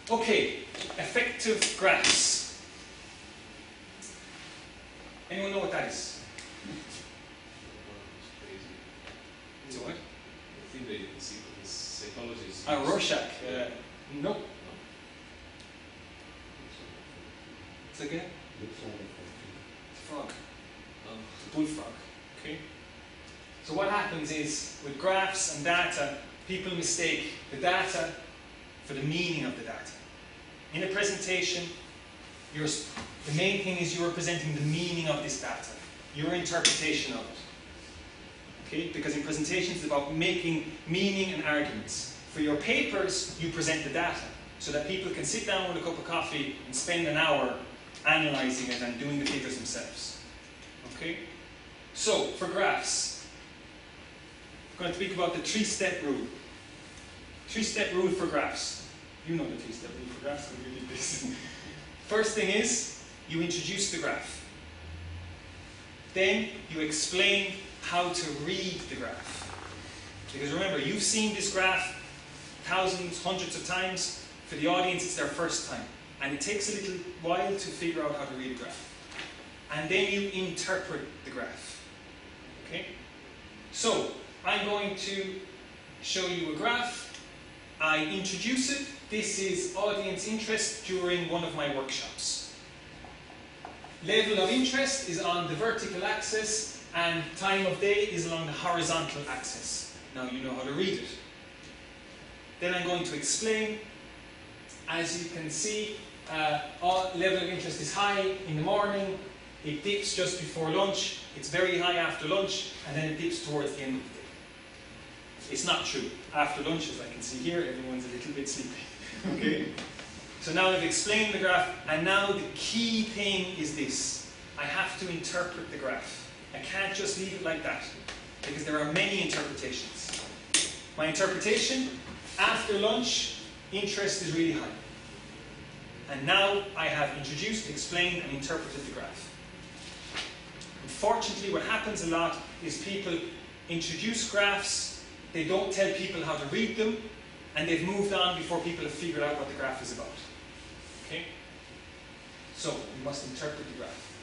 Okay, effective graphs. Anyone know what that is? It's a what? I think the psychologist. Rorschach. No. It's like a frog. It's a bullfrog. Okay. So what happens is, with graphs and data, people mistake the data for the meaning of the data. In a presentation, the main thing is you're presenting the meaning of this data, your interpretation of it. Okay? Because in presentations, it's about making meaning and arguments. For your papers, you present the data, so that people can sit down with a cup of coffee and spend an hour analysing it and doing the figures themselves. Okay? So, for graphs, I'm going to speak about the three-step rule. Three-step rule for graphs. You know the three-step rule for graphs, so we need this. First thing is, you introduce the graph. Then, you explain how to read the graph. Because remember, you've seen this graph thousands, hundreds of times. For the audience, it's their first time. And it takes a little while to figure out how to read a graph. And then you interpret the graph. Okay? So, I'm going to show you a graph. I introduce it. This is audience interest during one of my workshops. Level of interest is on the vertical axis, and time of day is along the horizontal axis. Now you know how to read it. Then I'm going to explain. As you can see, level of interest is high in the morning. It dips just before lunch. It's very high after lunch, and then it dips towards the end of the day. It's not true. After lunch, as I can see here, everyone's a little bit sleepy. Okay? So now I've explained the graph, and now the key thing is this. I have to interpret the graph. I can't just leave it like that, because there are many interpretations. My interpretation, after lunch, interest is really high. And now I have introduced, explained, and interpreted the graph. Unfortunately, what happens a lot is people introduce graphs, they don't tell people how to read them, and they've moved on before people have figured out what the graph is about. Okay? So, we must interpret the graph.